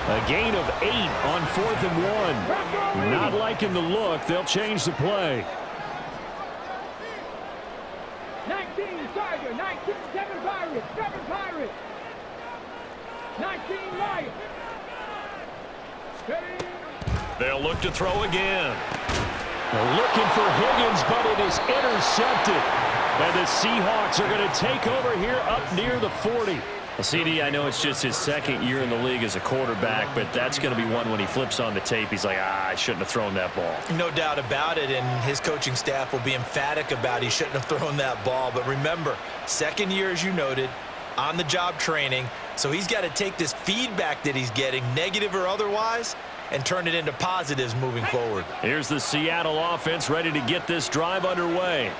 A gain of 8 on 4th and 1. Not liking the look. They'll change the play. 19 Tiger, 19 7 Pirates, 7 Pirates. 19 Lions. They'll look to throw again. They're looking for Higgins, but it is intercepted. And the Seahawks are going to take over here up near the 40. Well, CD, I know it's just his second year in the league as a quarterback, but that's going to be one when he flips on the tape. He's like, I shouldn't have thrown that ball. No doubt about it, and his coaching staff will be emphatic about he shouldn't have thrown that ball. But remember, second year, as you noted, on-the-job training, so he's got to take this feedback that he's getting, negative or otherwise, and turn it into positives moving forward. Here's the Seattle offense ready to get this drive underway.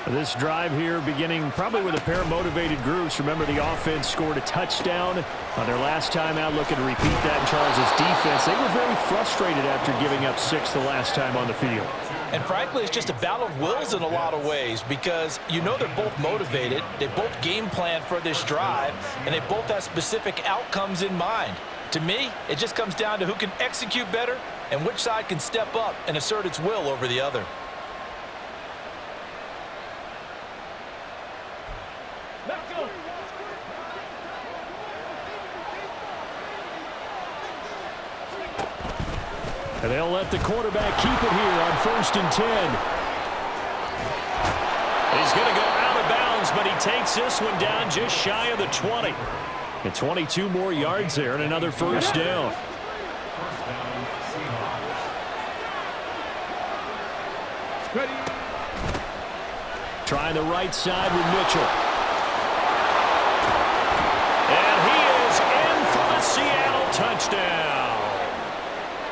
This drive here beginning probably with a pair of motivated groups. Remember, the offense scored a touchdown on their last time out, looking to repeat that in Charles' defense. They were very frustrated after giving up 6 the last time on the field. And frankly, it's just a battle of wills in a lot of ways because you know they're both motivated, they both game plan for this drive, and they both have specific outcomes in mind. To me, it just comes down to who can execute better and which side can step up and assert its will over the other. Let's go. And they'll let the quarterback keep it here on 1st and 10. He's going to go out of bounds, but he takes this one down just shy of the 20. And 22 more yards there and another first down. Ready. Trying the right side with Mitchell. And he is in for the Seattle touchdown.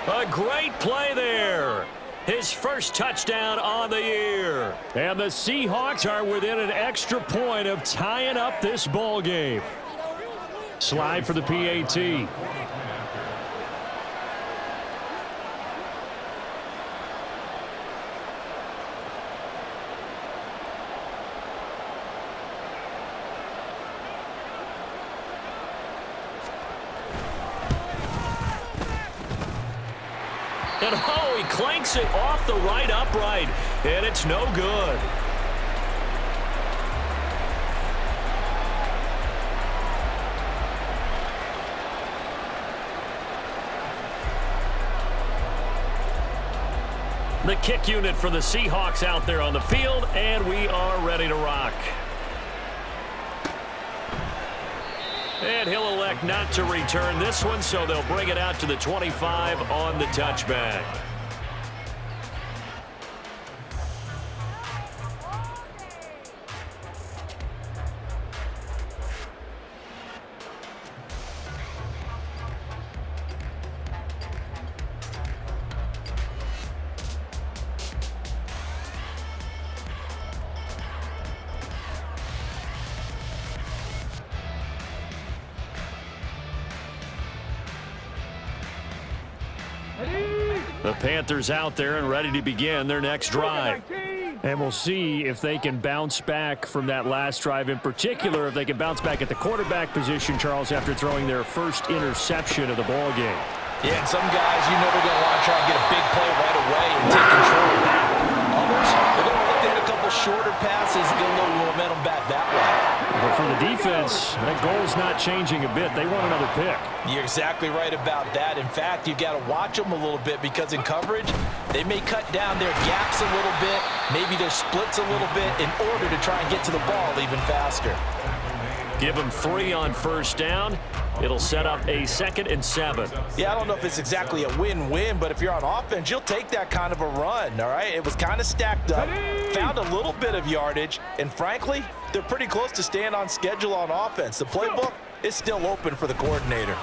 A great play there. His first touchdown on the year. And the Seahawks are within an extra point of tying up this ball game. Slide for the PAT. And oh, he clanks it off the right upright, and it's no good. The kick unit for the Seahawks out there on the field, and we are ready to rock. And he'll elect not to return this one, so they'll bring it out to the 25 on the touchback. The Panthers out there and ready to begin their next drive. And we'll see if they can bounce back from that last drive, in particular if they can bounce back at the quarterback position, Charles, after throwing their first interception of the ball game. Yeah, and some guys, you know they're going to want to try and get a big play right away and take control back. Others, they're going to look to hit a couple shorter passes and get a little momentum back that way. But for the defense, that goal's not changing a bit. They want another pick. You're exactly right about that. In fact, you've got to watch them a little bit because in coverage, they may cut down their gaps a little bit, maybe their splits a little bit in order to try and get to the ball even faster. Give them 3 on first down. It'll set up a 2nd and 7. Yeah, I don't know if it's exactly a win-win, but if you're on offense, you'll take that kind of a run, all right? It was kind of stacked up, found a little bit of yardage, and frankly, they're pretty close to staying on schedule on offense. The playbook is still open for the coordinator.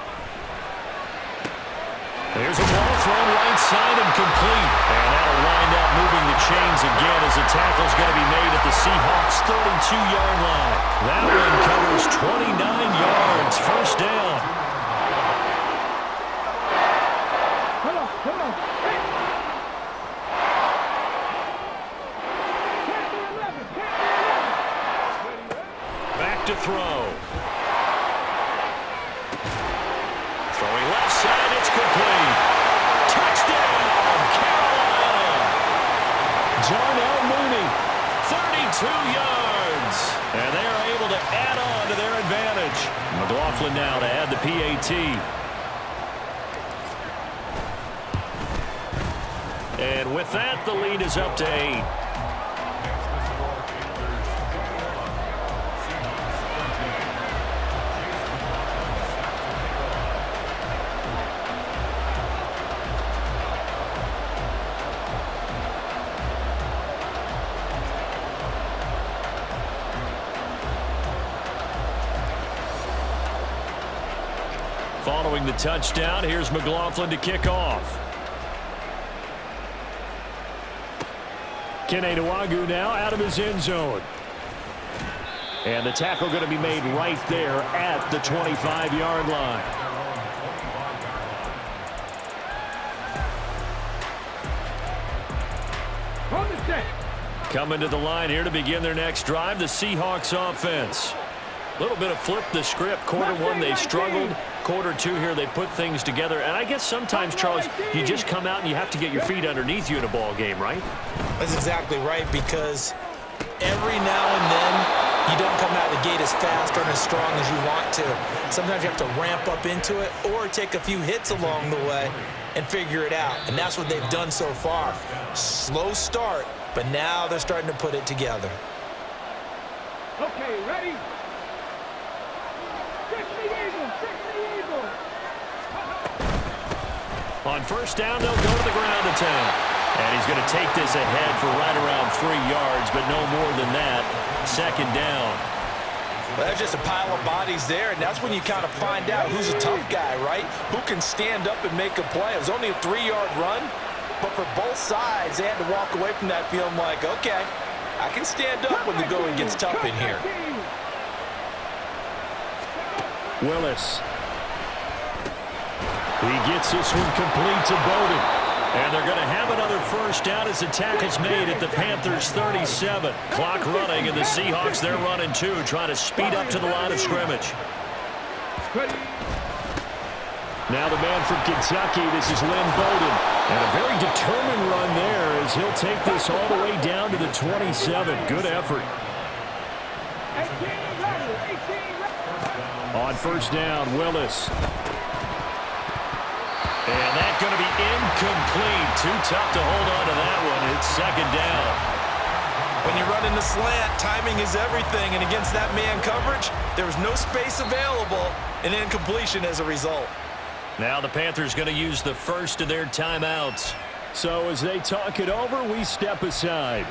There's a ball thrown right side and complete. And that'll wind up moving the chains again as the tackle's going to be made at the Seahawks' 32-yard line. That one covers 29 yards. First down. Hold on. Back to throw. Throwing left side. yards. And they are able to add on to their advantage. McLaughlin now to add the PAT. And with that, the lead is up to 8. Following the touchdown, here's McLaughlin to kick off. Kene Nwangwu now out of his end zone. And the tackle going to be made right there at the 25-yard line. On the set. Coming to the line here to begin their next drive, the Seahawks offense. A little bit of flip the script. Quarter one, they struggled. Quarter two here, they put things together. And I guess sometimes, Charles, you just come out and you have to get your feet underneath you in a ball game, right? That's exactly right, because every now and then you don't come out of the gate as fast or as strong as you want to. Sometimes you have to ramp up into it or take a few hits along the way and figure it out. And that's what they've done so far. Slow start, but now they're starting to put it together. Okay, ready? On first down, they'll go to the ground attack. And he's going to take this ahead for right around 3 yards, but no more than that. Second down. Well, there's just a pile of bodies there, and that's when you kind of find out who's a tough guy, right? Who can stand up and make a play. It was only a 3-yard run, but for both sides, they had to walk away from that feeling like, okay, I can stand up when the going gets tough in here. Willis. He gets this one complete to Bowden. And they're going to have another first down as the tackle's made at the Panthers' 37. Clock running, and the Seahawks, they're running too, trying to speed up to the line of scrimmage. Now the man from Kentucky, this is Lynn Bowden. And a very determined run there as he'll take this all the way down to the 27. Good effort. On first down, Willis. And that's going to be incomplete. Too tough to hold on to that one. It's second down. When you run in the slant, timing is everything. And against that man coverage, there was no space available, and incompletion as a result. Now the Panthers going to use the first of their timeouts. So as they talk it over, we step aside.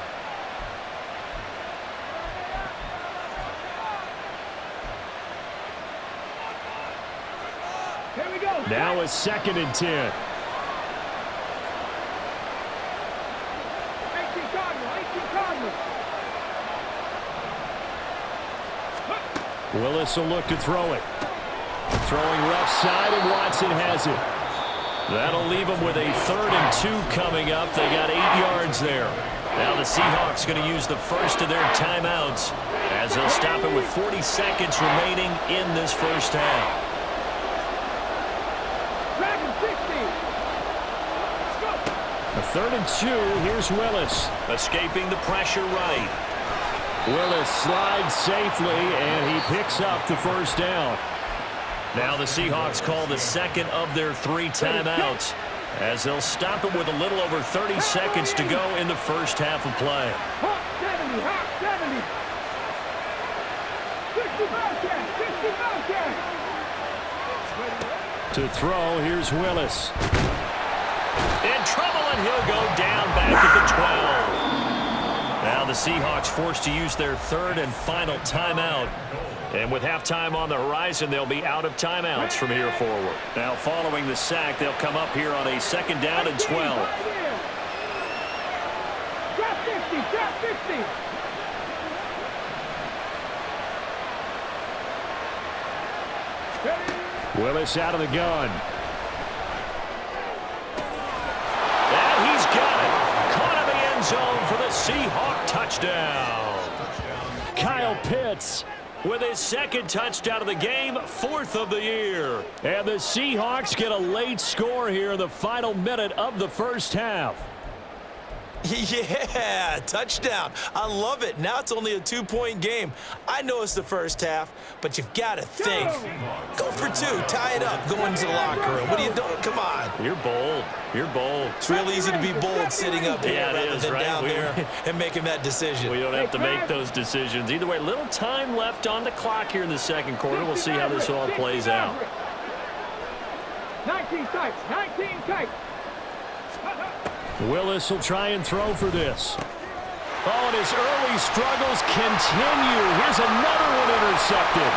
Now a 2nd and 10. 18 Cardinals. Willis will look to throw it. Throwing left side, and Watson has it. That'll leave them with a 3rd and 2 coming up. They got 8 yards there. Now the Seahawks going to use the first of their timeouts as they'll stop it with 40 seconds remaining in this first half. A 3rd and 2. Here's Willis. Escaping the pressure right. Willis slides safely, and he picks up the first down. Now the Seahawks call the second of their 3 timeouts as they'll stop it with a little over 30 seconds to go in the first half of play. Hot 70, hot 70. 60 To throw, here's Willis. In trouble, and he'll go down back at the 12. Now the Seahawks forced to use their 3rd and final timeout. And with halftime on the horizon, they'll be out of timeouts from here forward. Now following the sack, they'll come up here on a 2nd down and 12. Drop 50, drop 50. Willis out of the gun. And he's got it. Caught in the end zone for the Seahawk touchdown. Kyle Pitts with his 2nd touchdown of the game, 4th of the year. And the Seahawks get a late score here in the final minute of the first half. Yeah, touchdown. I love it. Now it's only a 2-point game. I know it's the first half, but you've got to think. Go for 2. Tie it up. Go into the locker room. What are you doing? Come on. You're bold. You're bold. It's real easy to be bold sitting up here rather than down there and making that decision. We don't have to make those decisions. Either way, little time left on the clock here in the second quarter. We'll see how this all plays out. 19 tights. 19 tights. Willis will try and throw for this. Oh, and his early struggles continue. Here's another one intercepted.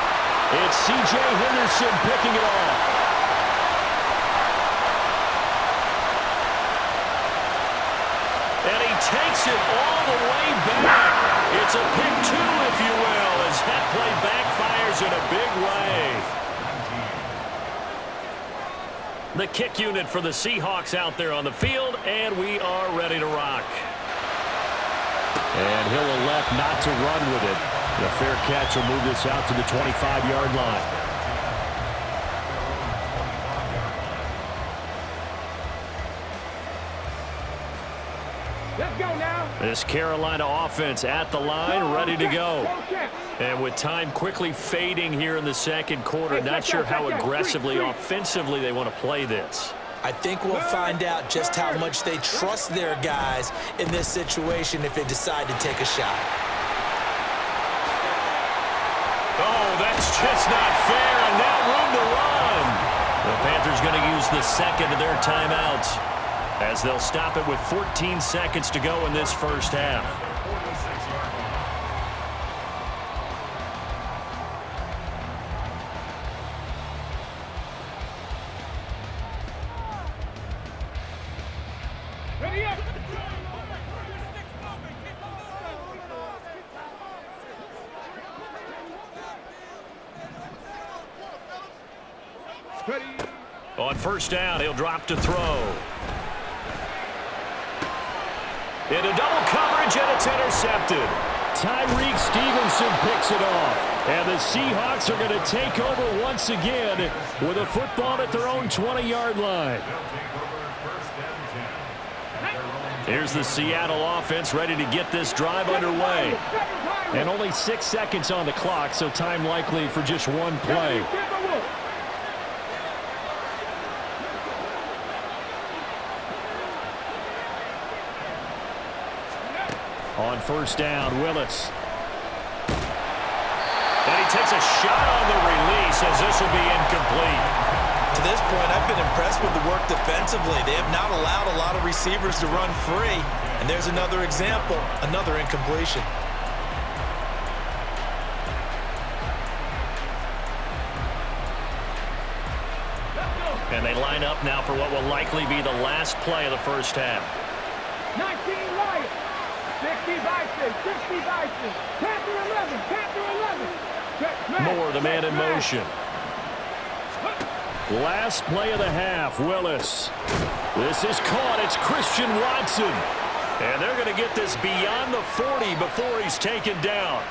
It's C.J. Henderson picking it off. And he takes it all the way back. It's a pick 2, if you will, as that play backfires in a big way. The kick unit for the Seahawks out there on the field, and we are ready to rock. And he'll elect not to run with it. The fair catch will move this out to the 25-yard line. Let's go now. This Carolina offense at the line, ready to go. And with time quickly fading here in the second quarter, not sure how aggressively, offensively they want to play this. I think we'll find out just how much they trust their guys in this situation if they decide to take a shot. Oh, that's just not fair, and now room to run. The Panthers going to use the second of their timeouts as they'll stop it with 14 seconds to go in this first half. Ready up. Ready. On first down, he'll drop to throw. Into double coverage, and it's intercepted. Tyreek Stevenson picks it off. And the Seahawks are going to take over once again with a football at their own 20-yard line. Here's the Seattle offense ready to get this drive underway. And only 6 seconds on the clock, so time likely for just one play. On first down, Willis. And he takes a shot on the release as this will be incomplete. To this point, I've been impressed with the work defensively. They have not allowed a lot of receivers to run free. And there's another example, another incompletion. And they line up now for what will likely be the last play of the first half. 19 Lions. 60 Bison. 60 Bison. Panther 11. Panther 11. Moore, the man in motion. Last play of the half, Willis. This is caught. It's Christian Watson. And they're going to get this beyond the 40 before he's taken down.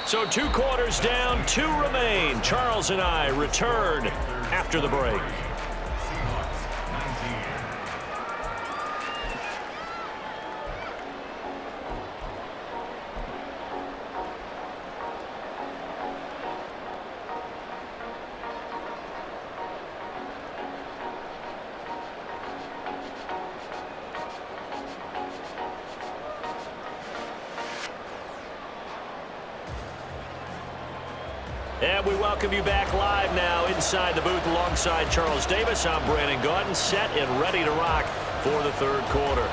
So 2 quarters down, 2 remain. Charles and I return after the break. And we welcome you back live now inside the booth alongside Charles Davis. I'm Brandon Gaudin, set and ready to rock for the third quarter.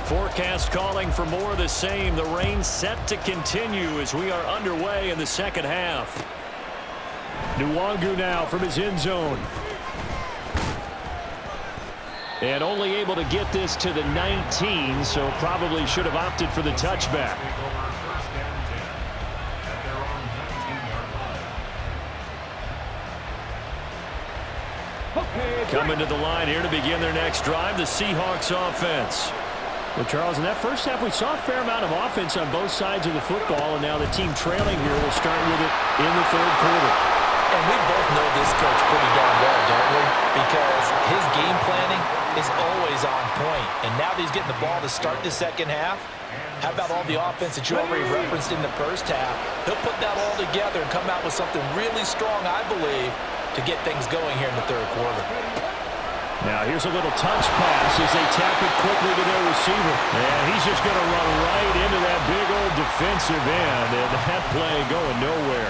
Forecast calling for more of the same. The rain set to continue as we are underway in the second half. Nwangu now from his end zone. And only able to get this to the 19, so probably should have opted for the touchback. Coming to the line here to begin their next drive, the Seahawks offense. Well, Charles, in that first half, we saw a fair amount of offense on both sides of the football, and now the team trailing here will start with it in the third quarter. And we both know this coach pretty darn well, don't we? Because his game planning is always on point. And now that he's getting the ball to start the second half, how about all the offense that you already referenced in the first half? He'll put that all together and come out with something really strong, I believe, to get things going here in the third quarter. Now here's a little touch pass as they tap it quickly to their receiver. And he's just going to run right into that big old defensive end. And that play going nowhere.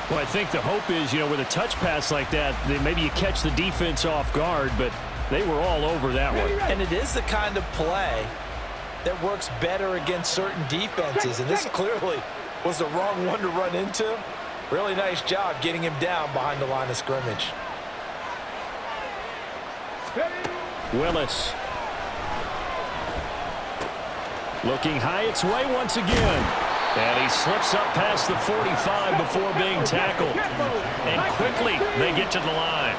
Well, I think the hope is, with a touch pass like that, maybe you catch the defense off guard, but they were all over that one. And it is the kind of play that works better against certain defenses. And this clearly was the wrong one to run into. Really nice job getting him down behind the line of scrimmage. Willis. Looking high its way once again. And he slips up past the 45 before being tackled. And quickly they get to the line.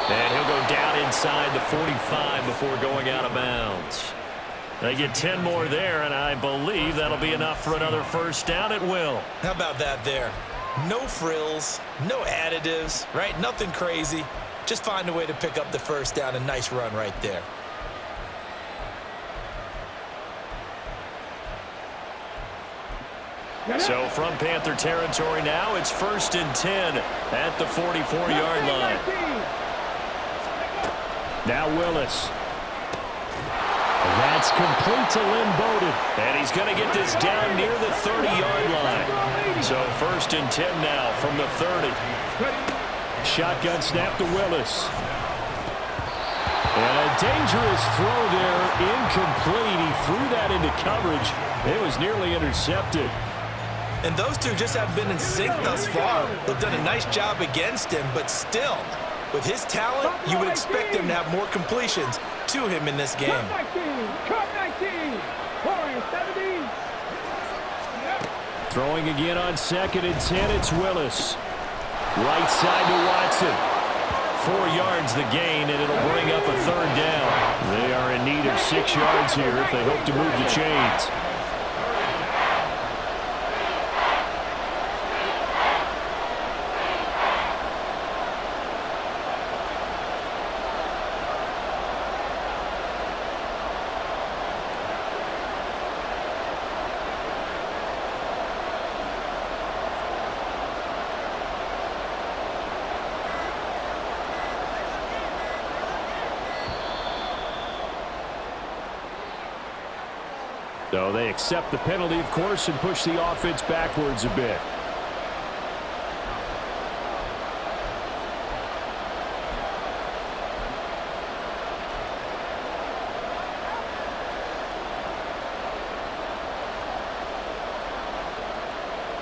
And he'll go down inside the 45 before going out of bounds. They get 10 more there, and I believe that'll be enough for another first down at will. How about that there? No frills, no additives, right? Nothing crazy. Just find a way to pick up the first down. A nice run right there. So from Panther territory now, it's 1st and 10 at the 44-yard line. Now Willis. And that's complete to Lynn Bowden. And he's going to get this down near the 30-yard line. So 1st and 10 now from the 30. Shotgun snap to Willis. And a dangerous throw there, incomplete. He threw that into coverage. It was nearly intercepted. And those two just have been in sync thus far. They've done a nice job against him, but still, with his talent, you would expect him to have more completions to him in this game. Cut 19. 4-17. Throwing again on 2nd and 10, it's Willis. Right side to Watson. 4 yards the gain, and it'll bring up a 3rd down. They are in need of 6 yards here if they hope to move the chains. So they accept the penalty, of course, and push the offense backwards a bit.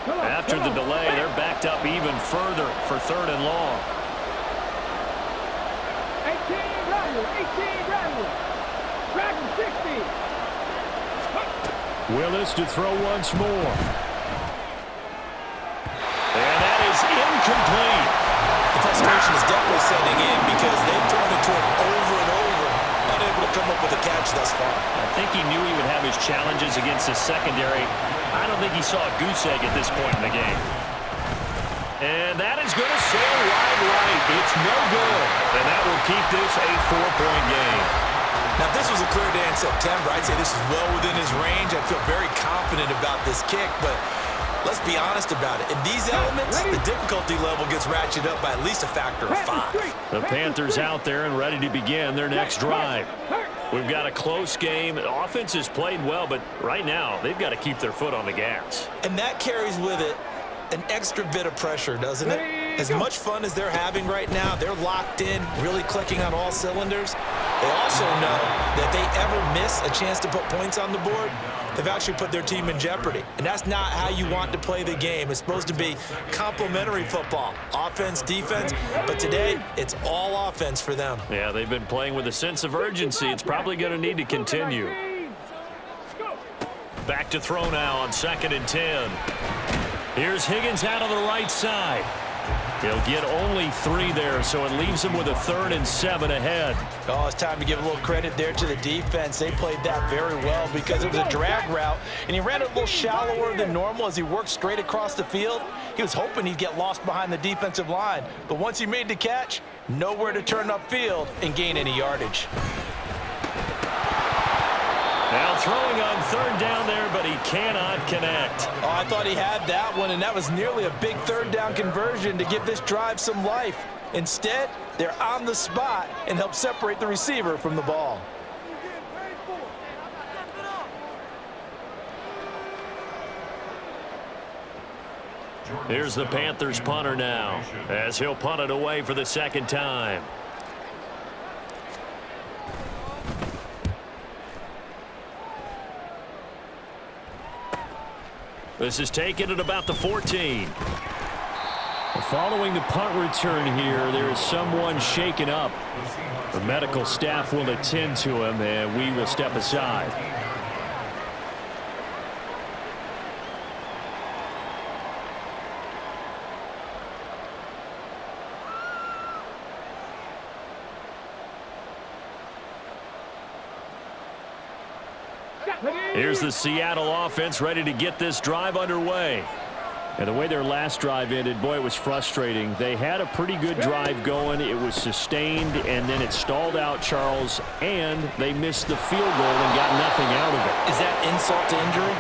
After the delay, they're backed up even further for 3rd and long. 18 Randall. 18 Randall. Randall 60. Willis to throw once more. And that is incomplete. The frustration is definitely setting in because they've thrown it to him over and over, unable to come up with a catch thus far. I think he knew he would have his challenges against the secondary. I don't think he saw a goose egg at this point in the game. And that is going to sail wide right. It's no good. And that will keep this a 4-point game. Now, if this was a clear day in September, I'd say this is well within his range. I feel very confident about this kick, but let's be honest about it. In these elements, the difficulty level gets ratcheted up by at least a factor of 5. The Panthers out there and ready to begin their next drive. We've got a close game. The offense has played well, but right now they've got to keep their foot on the gas. And that carries with it an extra bit of pressure, doesn't it? As much fun as they're having right now, they're locked in, really clicking on all cylinders. They also know that if they ever miss a chance to put points on the board, they've actually put their team in jeopardy. And that's not how you want to play the game. It's supposed to be complementary football, offense, defense. But today, it's all offense for them. Yeah, they've been playing with a sense of urgency. It's probably going to need to continue. Back to throw now on 2nd and 10. Here's Higgins out on the right side. He'll get only 3 there, so it leaves him with a 3rd and 7 ahead. Oh, it's time to give a little credit there to the defense. They played that very well because it was a drag route, and he ran it a little shallower than normal as he worked straight across the field. He was hoping he'd get lost behind the defensive line, but once he made the catch, nowhere to turn upfield and gain any yardage. Now throwing on 3rd down there, but he cannot connect. Oh, I thought he had that one, and that was nearly a big 3rd down conversion to give this drive some life. Instead, they're on the spot and help separate the receiver from the ball. Here's the Panthers punter now, as he'll punt it away for the 2nd time. This is taken at about the 14. Following the punt return here, there is someone shaken up. The medical staff will attend to him, and we will step aside. Here's the Seattle offense ready to get this drive underway. And the way their last drive ended, boy, it was frustrating. They had a pretty good drive going. It was sustained, and then it stalled out, Charles, and they missed the field goal and got nothing out of it. Is that insult to injury?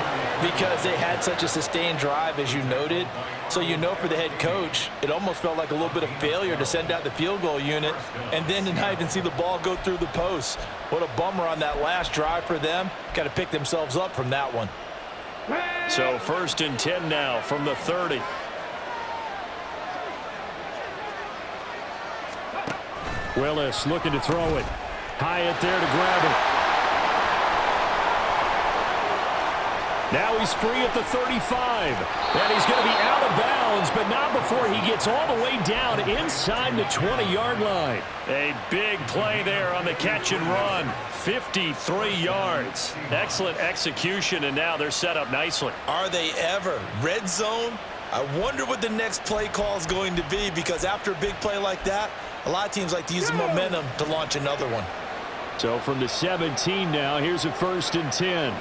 Because they had such a sustained drive, as you noted. So you know for the head coach, it almost felt like a little bit of failure to send out the field goal unit and then to not even see the ball go through the post. What a bummer on that last drive for them. Got to pick themselves up from that one. So 1st and 10 now from the 30. Willis looking to throw it. Hyatt there to grab it. Now he's free at the 35. And he's going to be out of bounds, but not before he gets all the way down inside the 20-yard line. A big play there on the catch and run. 53 yards. Excellent execution, and now they're set up nicely. Are they ever? Red zone? I wonder what the next play call is going to be, because after a big play like that, a lot of teams like to use the momentum to launch another one. So from the 17 now, here's a 1st and 10.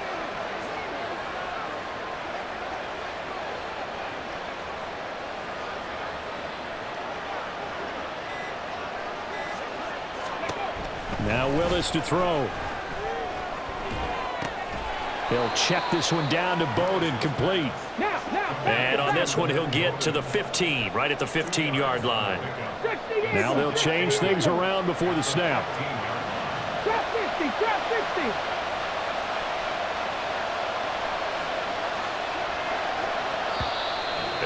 Now Willis to throw. He'll check this one down to Bowden, complete. And on this one, he'll get to the 15, right at the 15-yard line. Now they'll change things around before the snap. Drop 50, drop 50.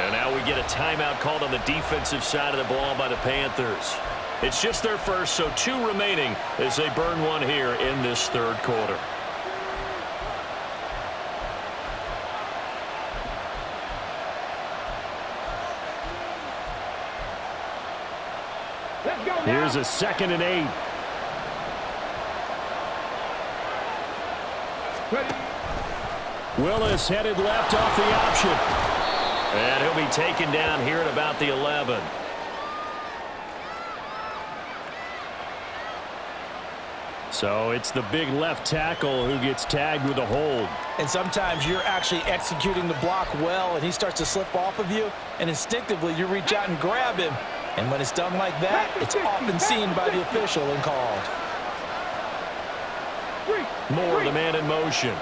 And now we get a timeout called on the defensive side of the ball by the Panthers. It's just their first, so 2 remaining as they burn one here in this 3rd quarter. Here's a 2nd and 8. Willis headed left off the option. And he'll be taken down here at about the 11. So it's the big left tackle who gets tagged with a hold. And sometimes you're actually executing the block well, and he starts to slip off of you, and instinctively you reach out and grab him. And when it's done like that, it's often seen by the official and called. More of the man in motion.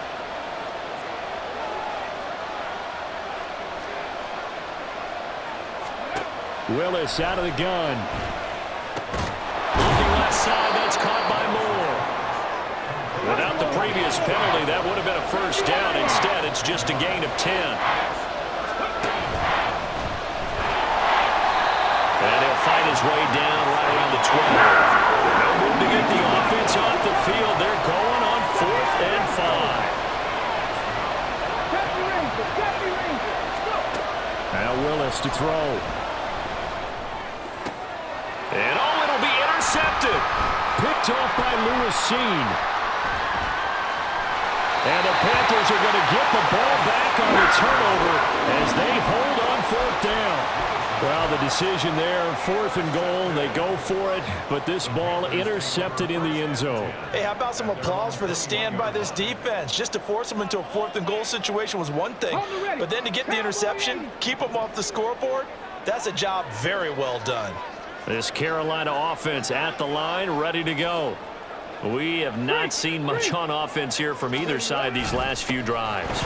Willis out of the gun. Looking left side, that's caught by Moore. Without the previous penalty, that would have been a 1st down. Instead, it's just a gain of 10. fight his way down right around the 12. No move to get the offense off the field. They're going on 4th and 5. Now Willis to throw. And it'll be intercepted. Picked off by Lewis Cine. And the Panthers are going to get the ball back on the turnover as they hold on 4th down. Well, the decision there, 4th and goal. They go for it, but this ball intercepted in the end zone. Hey, how about some applause for the stand by this defense? Just to force them into a 4th and goal situation was one thing, but then to get the interception, keep them off the scoreboard, that's a job very well done. This Carolina offense at the line, ready to go. We have not seen much on offense here from either side these last few drives.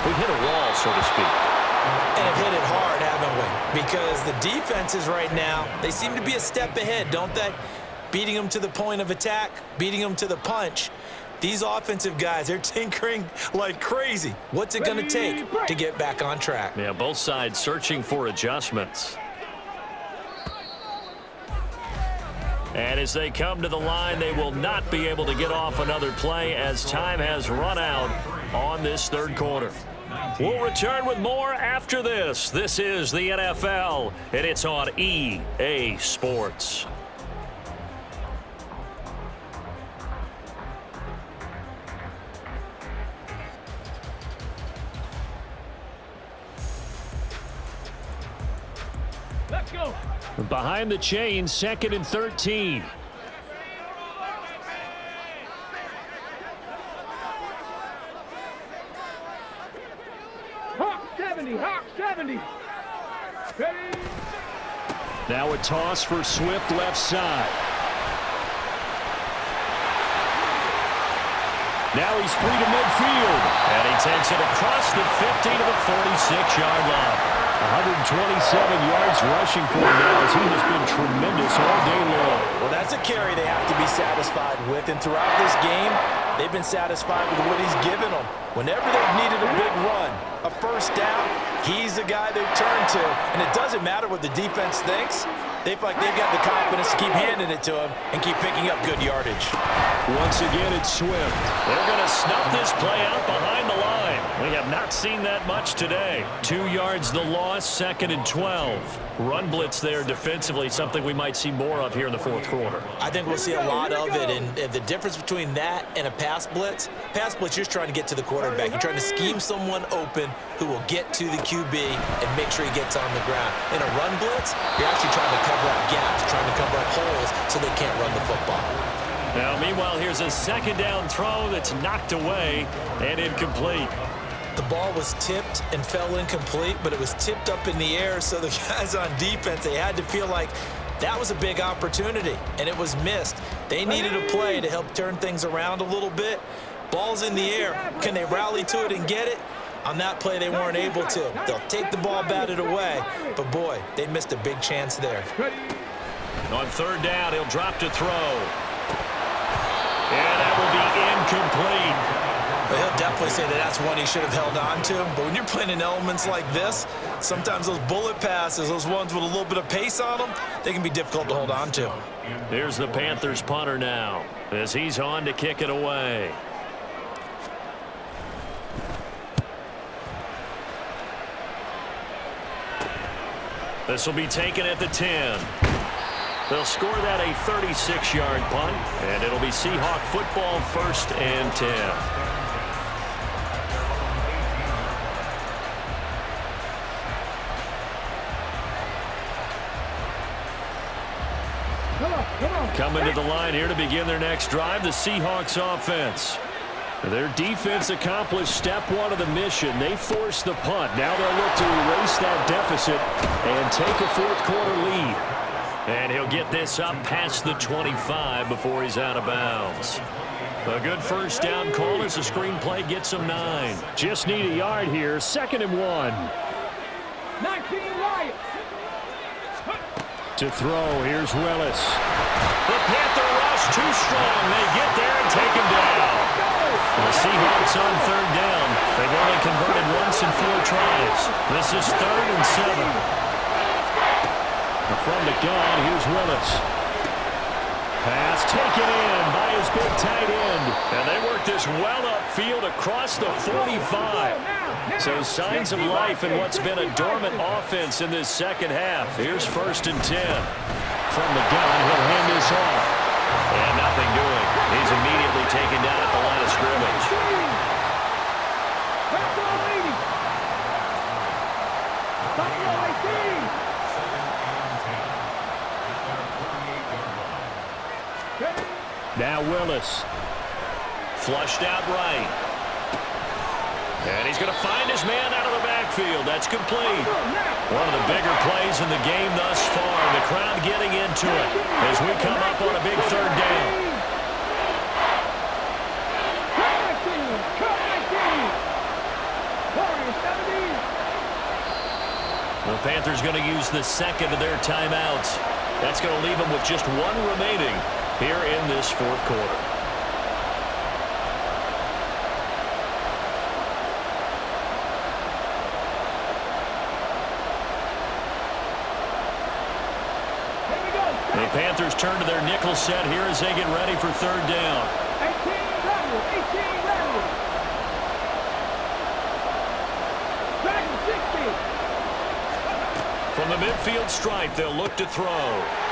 We've hit a wall, so to speak. And have hit it hard, haven't we? Because the defenses right now, they seem to be a step ahead, don't they? Beating them to the point of attack, beating them to the punch. These offensive guys, they're tinkering like crazy. What's it going to take to get back on track? Yeah, both sides searching for adjustments. And as they come to the line, they will not be able to get off another play as time has run out on this 3rd quarter. We'll return with more after this. This is the NFL, and it's on EA Sports. Let's go. Behind the chains, 2nd and 13. Hawk 70, Hawk 70. Ready? Now a toss for Swift left side. Now he's free to midfield. And he takes it across the 50 to the 46-yard line. 127 yards rushing for him now as he has been tremendous all day long. Well, that's a carry they have to be satisfied with. And throughout this game, they've been satisfied with what he's given them. Whenever they've needed a big run, a 1st down, he's the guy they've turned to. And it doesn't matter what the defense thinks. They feel like they've got the confidence to keep handing it to him and keep picking up good yardage. Once again, it's Swift. They're going to snuff this play out behind the line. We have not seen that much today. 2 yards the loss, 2nd and 12. Run blitz there defensively, something we might see more of here in the 4th quarter. I think we'll see a lot of it, and the difference between that and a pass blitz, you're trying to get to the quarterback. You're trying to scheme someone open who will get to the QB and make sure he gets on the ground. In a run blitz, you're actually trying to cover up gaps, trying to cover up holes so they can't run the football. Now, meanwhile, here's a 2nd down throw that's knocked away and incomplete. The ball was tipped and fell incomplete, but it was tipped up in the air, so the guys on defense, they had to feel like that was a big opportunity, and it was missed. They needed a play to help turn things around a little bit. Ball's in the air. Can they rally to it and get it? On that play, they weren't able to. They'll take the ball batted away, but boy, they missed a big chance there. On 3rd down, he'll drop to throw. And that will be incomplete. Well, he'll definitely say that that's one he should have held on to. But when you're playing in elements like this, sometimes those bullet passes, those ones with a little bit of pace on them, they can be difficult to hold on to. Here's the Panthers punter now as he's on to kick it away. This will be taken at the 10. They'll score that a 36-yard punt, and it'll be Seahawk football, 1st and 10. Coming to the line here to begin their next drive, the Seahawks offense. Their defense accomplished step 1 of the mission. They forced the punt. Now they'll look to erase that deficit and take a 4th quarter lead. And he'll get this up past the 25 before he's out of bounds. A good 1st down call as the screen play gets him 9. Just need a yard here. 2nd and 1. 19 Lions. To throw, here's Willis. The Panther rush too strong. They get there and take him down. The Seahawks on 3rd down. They've only converted once in 4 tries. This is 3rd and 7. From the gun, here's Willis. Pass taken in by his big tight end. And they work this well upfield across the 45. So signs of life in what's been a dormant offense in this second half. Here's 1st and 10. From the gun, he'll hand this off. And nothing doing. He's immediately taken down at the line of scrimmage. Now Willis. Flushed out right. And he's going to find his man out of the backfield. That's complete. One of the bigger plays in the game thus far. The crowd getting into it as we come up on a big 3rd down. The Panthers going to use the 2nd of their timeouts. That's going to leave them with just 1 remaining here in this 4th quarter. The Panthers turn to their nickel set here as they get ready for 3rd down. 18 ready. Second 60. From the midfield stripe, they'll look to throw.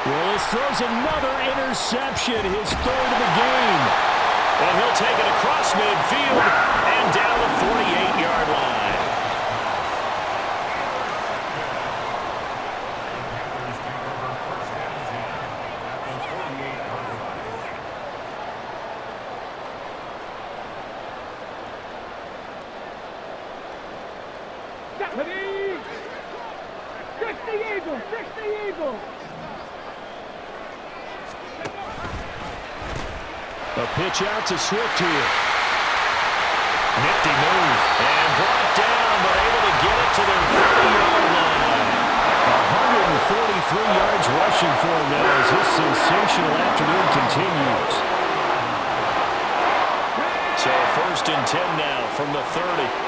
Willis throws another interception, his 3rd of the game. And he'll take it across midfield and down the 48-yard line. Stephanie! 60 Eagles! 60 Eagles! A pitch out to Swift here. Nifty move. And brought down, but able to get it to their 30-yard line. 143 yards rushing for him now as this sensational afternoon continues. So 1st and 10 now from the 30.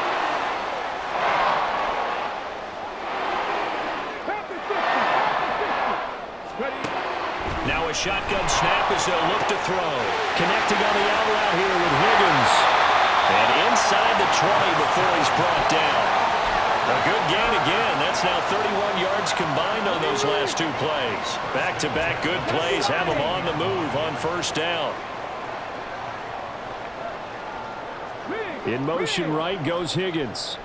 Now a shotgun snap as they'll look to throw. Connecting on the out route here with Higgins. And inside the 20 before he's brought down. A good gain again. That's now 31 yards combined on those last 2 plays. Back-to-back good plays have them on the move on 1st down. In motion right goes Higgins.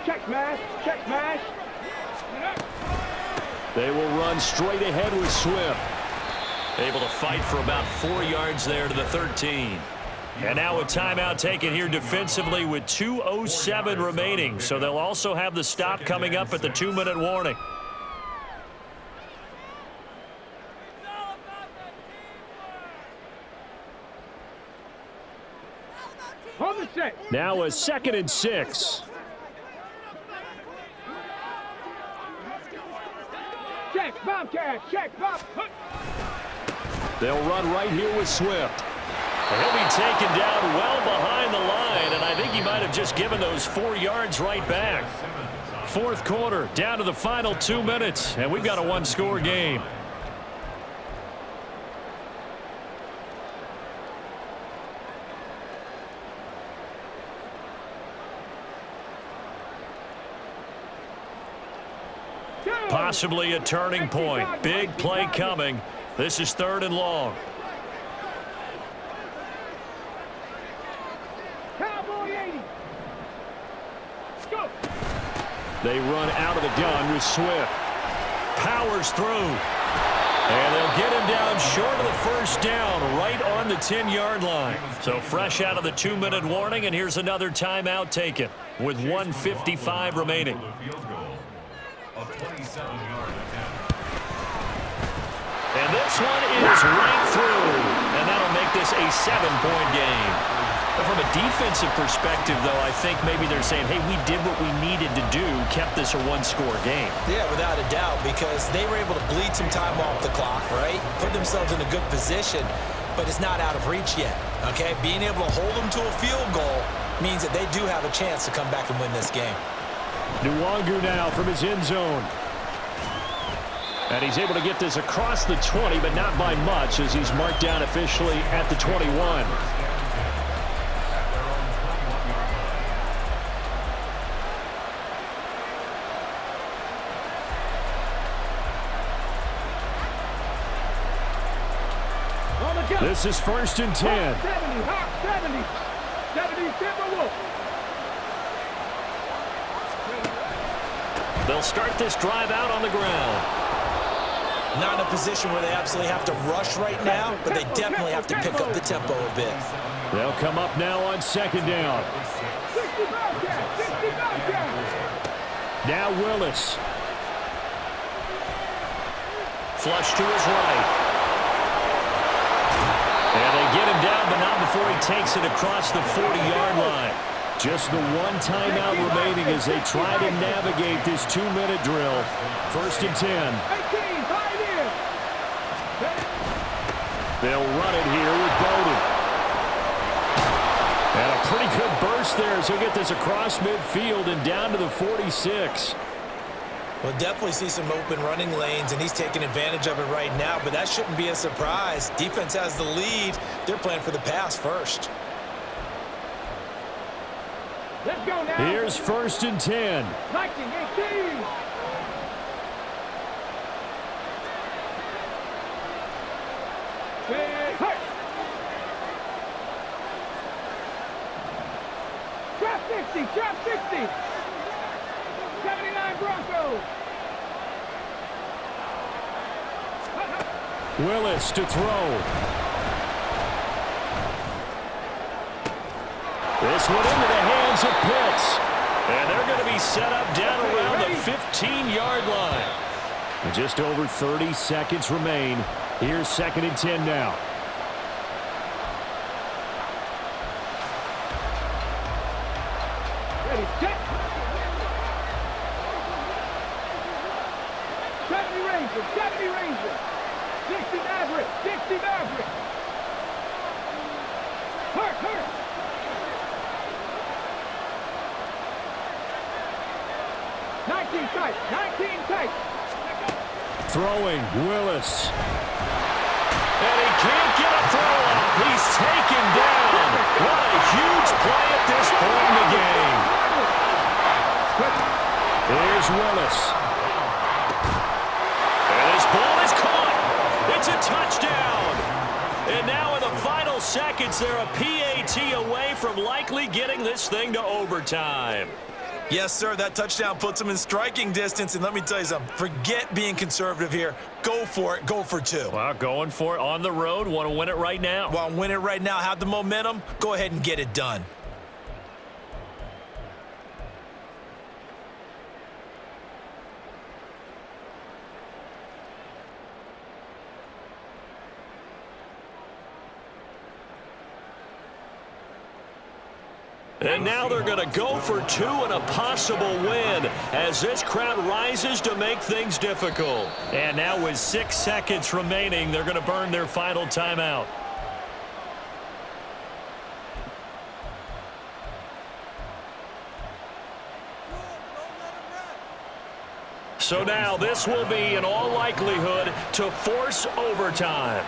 Check mash, check mash. They will run straight ahead with Swift. Able to fight for about 4 yards there to the 13. And now a timeout taken here defensively with 2:07 remaining. So they'll also have the stop coming up at the 2-minute warning. On the set. Now a 2nd and 6. Check, Bobcat, check, Bob. They'll run right here with Swift. He'll be taken down well behind the line, and I think he might have just given those 4 yards right back. 4th quarter, down to the final 2 minutes, and we've got a 1-score game. Possibly a turning point. Big play coming. This is 3rd and long. Cowboy 80. Go. They run out of the gun with Swift. Powers through. And they'll get him down short of the 1st down, right on the 10-yard line. So fresh out of the 2-minute warning, and here's another timeout taken with 1:55 remaining. And this one is right through, and that'll make this a 7-point game. But from a defensive perspective, though, I think maybe they're saying, hey, we did what we needed to do, kept this a 1-score game. Yeah, without a doubt, because they were able to bleed some time off the clock, right? Put themselves in a good position. but it's not out of reach yet, okay? Being able to hold them to a field goal means that they do have a chance to come back and win this game. Nwangu now from his end zone. And he's able to get this across the 20, but not by much, as he's marked down officially at the 21. This is 1st and 10. 70 Timberwolves. They'll start this drive out on the ground. Not in a position where they absolutely have to rush right now, but they definitely have to pick up the tempo a bit. They'll come up now on 2nd down. 65 down. Now Willis. Flush to his right. And they get him down, but not before he takes it across the 40-yard line. Just the one timeout remaining as they try to navigate this 2-minute drill. 1st and 10. They'll run it here with Bowden. And a pretty good burst there as he'll get this across midfield and down to the 46. We'll definitely see some open running lanes, and he's taking advantage of it right now, but that shouldn't be a surprise. Defense has the lead. They're playing for the pass first. Let's go now. Here's 1st and 10. 19-18. Trap 60, trap 60. 79 Broncos. Willis to throw. This one into the hands of Pitts. And they're going to be set up down around the 15-yard line. Just over 30 seconds remain. Here's 2nd and 10 now. Ready, set. 70 Rangers, 60 Maverick, 60 Maverick. Hurt. 19 tight. Throwing, Willis. And he can't get a throw off. He's taken down. What a huge play at this point in the game. Here's Willis. And his ball is caught. It's a touchdown. And now in the final seconds, they're a PAT away from likely getting this thing to overtime. Yes, sir, that touchdown puts them in striking distance, and let me tell you something, forget being conservative here. Go for it, go for 2. Well, going for it on the road, want to win it right now. Well, win it right now, have the momentum, go ahead and get it done. And now they're going to go for 2 and a possible win as this crowd rises to make things difficult. And now with 6 seconds remaining, they're going to burn their final timeout. So now this will be, in all likelihood, to force overtime.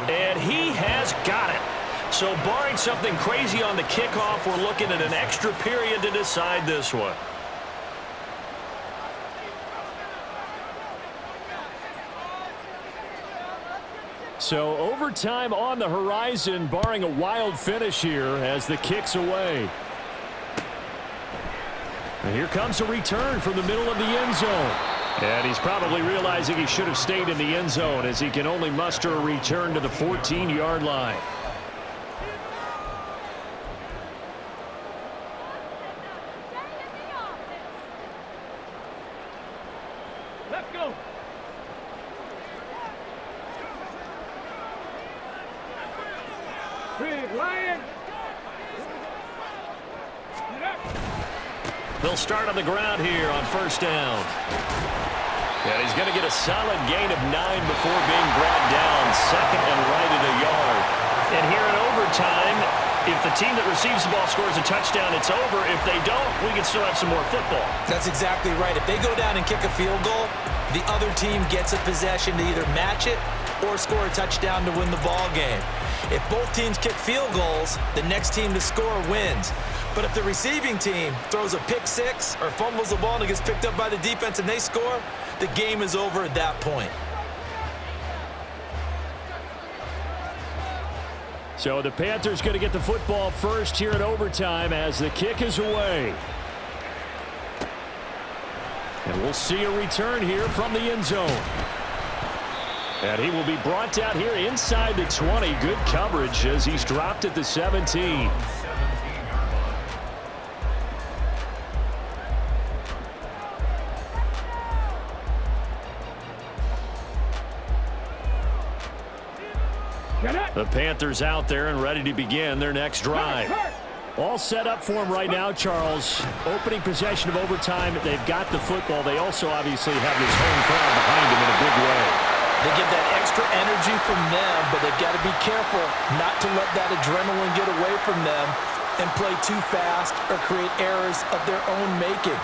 And he has got it. So barring something crazy on the kickoff, we're looking at an extra period to decide this one. So overtime on the horizon, barring a wild finish here as the kick's away. And here comes a return from the middle of the end zone. And he's probably realizing he should have stayed in the end zone as he can only muster a return to the 14-yard line. Let's go. Big Lion. They'll start on the ground here on 1st down. And he's going to get a solid gain of 9 before being brought down. Second and right at a yard. And here in overtime, if the team that receives the ball scores a touchdown, it's over. If they don't, we can still have some more football. That's exactly right. If they go down and kick a field goal, the other team gets a possession to either match it or score a touchdown to win the ball game. If both teams kick field goals, the next team to score wins. But if the receiving team throws a pick six or fumbles the ball and it gets picked up by the defense and they score, the game is over at that point. So the Panthers going to get the football first here in overtime as the kick is away. And we'll see a return here from the end zone. And he will be brought down here inside the 20. Good coverage as he's dropped at the 17. The Panthers out there and ready to begin their next drive. All set up for him right now, Charles. Opening possession of overtime. They've got the football. They also obviously have this home crowd behind them in a big way. They get that extra energy from them, but they've got to be careful not to let that adrenaline get away from them and play too fast or create errors of their own making.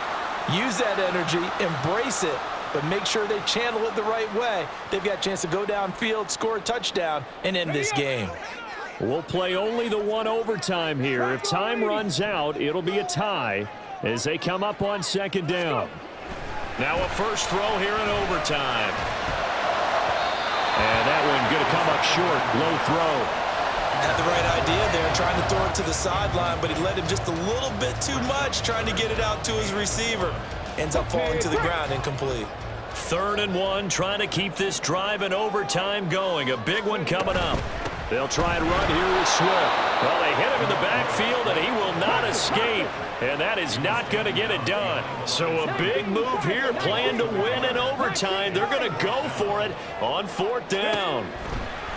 Use that energy, embrace it, but make sure they channel it the right way. They've got a chance to go downfield, score a touchdown, and end this game. We'll play only the one overtime here. If time runs out, it'll be a tie as they come up on second down. Now a first throw here in overtime. And that one going to come up short. Low throw. Had the right idea there, trying to throw it to the sideline, but he led him just a little bit too much, trying to get it out to his receiver. Ends up falling to the ground, incomplete. 3rd and 1, trying to keep this drive in overtime going. A big one coming up. They'll try and run here with Swift. Well, they hit him in the backfield, and he will not escape. And that is not going to get it done. So a big move here, playing to win in overtime. They're going to go for it on 4th down.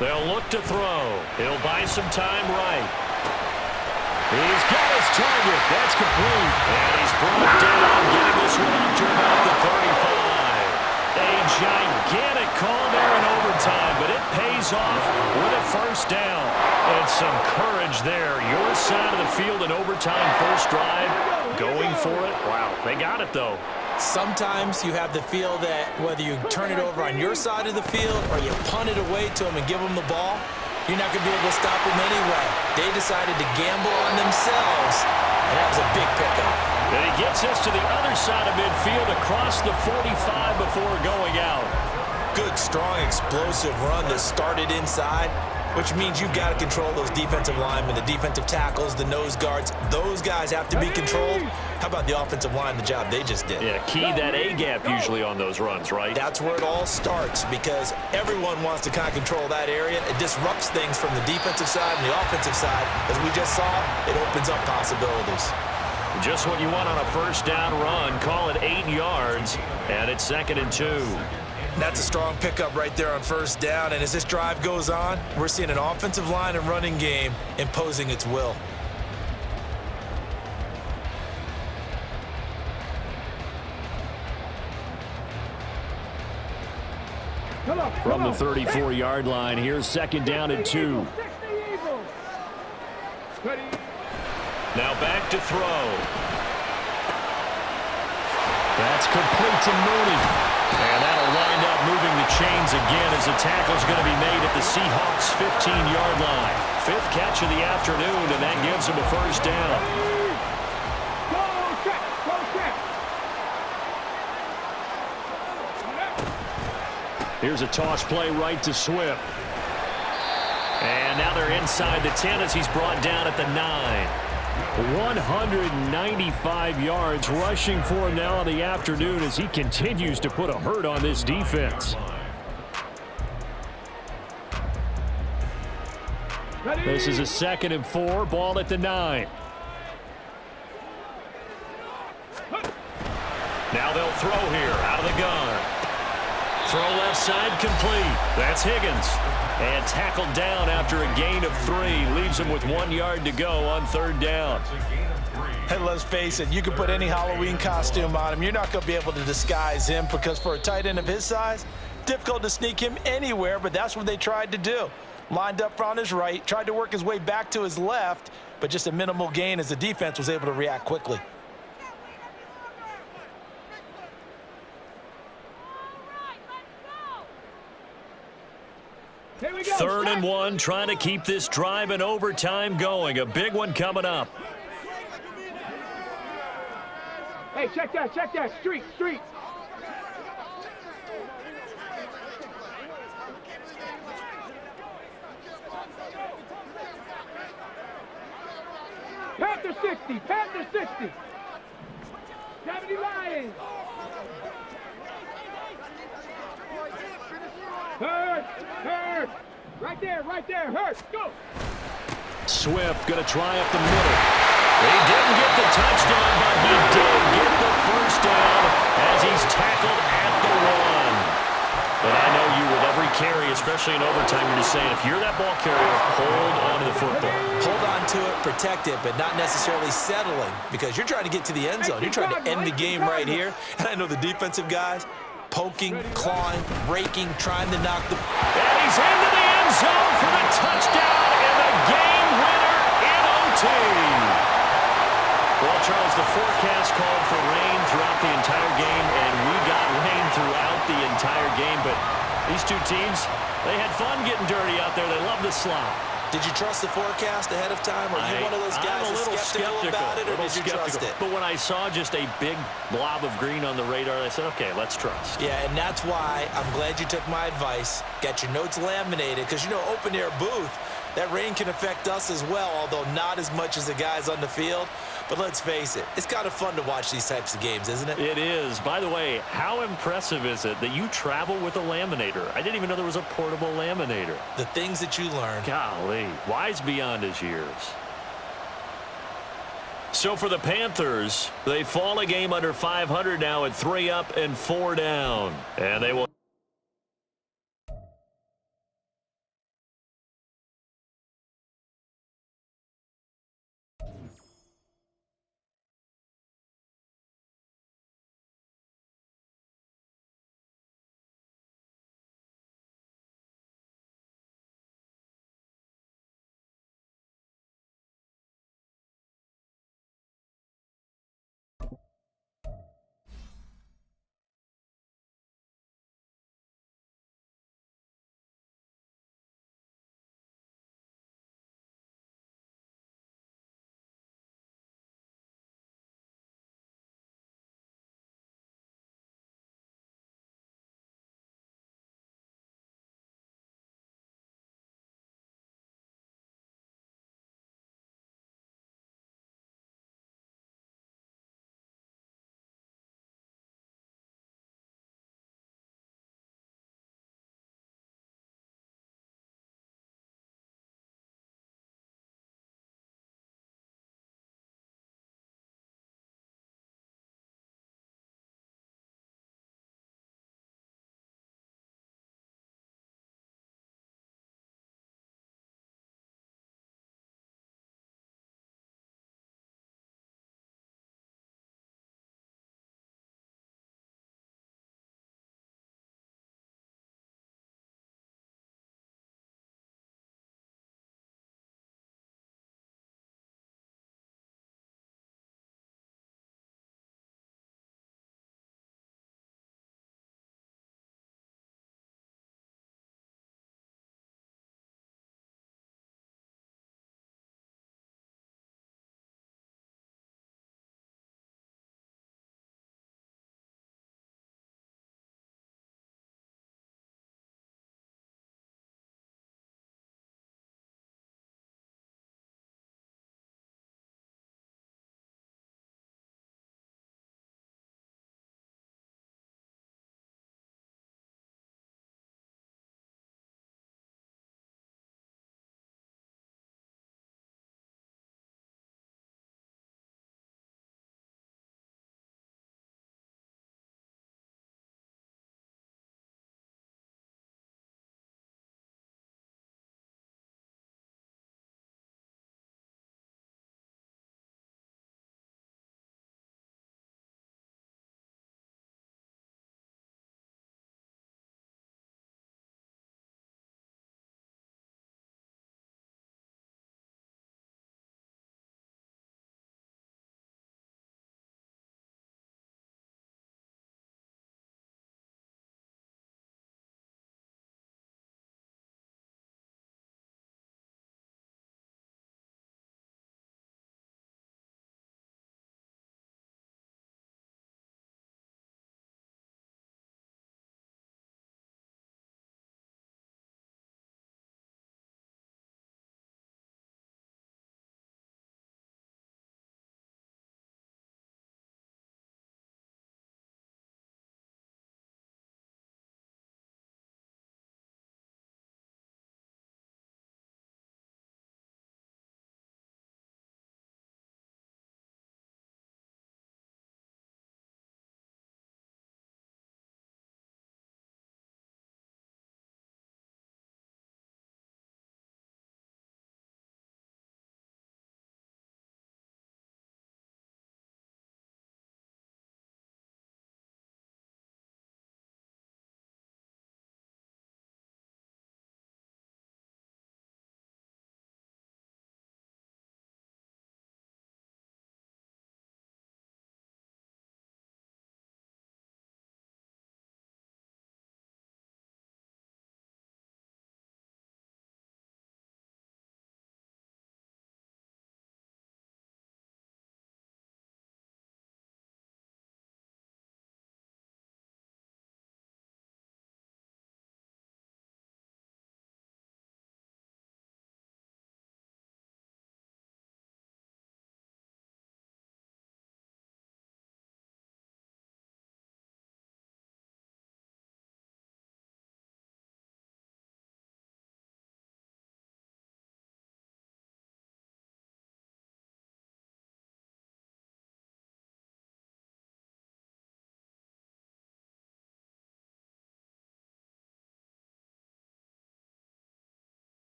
They'll look to throw. He'll buy some time right. He's got his target. That's complete. And he's brought down, getting this one up to about the 35. A gigantic call there in overtime, but it pays off with a first down. And some courage there. Your side of the field in overtime, first drive, going for it. Wow, they got it, though. Sometimes you have the feel that whether you turn it over on your side of the field or you punt it away to them and give them the ball, you're not going to be able to stop them anyway. They decided to gamble on themselves, and that was a big pickup. And he gets us to the other side of midfield across the 45 before going out. Good, strong, explosive run that started inside, which means you've got to control those defensive linemen, the defensive tackles, the nose guards. Those guys have to be controlled. How about the offensive line, the job they just did? Yeah, key that A-gap usually on those runs, right? That's where it all starts because everyone wants to kind of control that area. It disrupts things from the defensive side and the offensive side. As we just saw, it opens up possibilities. Just what you want on a first down run. Call it 8 yards, and it's 2nd and 2. That's a strong pickup right there on first down, and as this drive goes on, we're seeing an offensive line and running game imposing its will. From the 34-yard line, here's 2nd down and 2. Now back to throw. That's complete to Mooney. And that'll wind up moving the chains again as the tackle's going to be made at the Seahawks' 15-yard line. 5th catch of the afternoon, and that gives him a first down. Here's a toss play right to Swift. And now they're inside the 10 as he's brought down at the 9. 195 yards rushing for him now in the afternoon as he continues to put a hurt on this defense. This is a 2nd and 4, ball at the 9. Now they'll throw here out of the gun. Throw left side complete. That's Higgins. And tackled down after a gain of 3. Leaves him with 1 yard to go on 3rd down. And let's face it, you can put any Halloween costume on him. You're not going to be able to disguise him because for a tight end of his size, difficult to sneak him anywhere, but that's what they tried to do. Lined up on his right, tried to work his way back to his left, but just a minimal gain as the defense was able to react quickly. Here we go. 3rd and 1, trying to keep this drive in overtime going. A big one coming up. Hey, check that, street. Panther 60. 70 Lions. Hurt. Right there, Hurt. Go. Swift going to try up the middle. He didn't get the touchdown, but he did get the first down as he's tackled at the 1. But I know you with every carry, especially in overtime, you're just saying, if you're that ball carrier, hold on to the football. Hold on to it, protect it, but not necessarily settling because you're trying to get to the end zone. You're trying to end the game right here. And I know the defensive guys poking, clawing, raking, trying to knock the... And he's into the end zone for the touchdown and the game winner in OT. Well, Charles, the forecast called for rain throughout the entire game, and we got rain throughout the entire game. But these two teams, they had fun getting dirty out there. They love the slop. Did you trust the forecast ahead of time? Or are you one of those guys that's skeptical about it, or did you trust it? But when I saw just a big blob of green on the radar, I said, okay, let's trust. Yeah, and that's why I'm glad you took my advice. Got your notes laminated, because, you know, open-air booth, that rain can affect us as well, although not as much as the guys on the field. But let's face it, it's kind of fun to watch these types of games, isn't it? It is. By the way, how impressive is it that you travel with a laminator? I didn't even know there was a portable laminator. The things that you learn. Golly, wise beyond his years. So for the Panthers, they fall a game under 500 now at 3 up and 4 down. And they will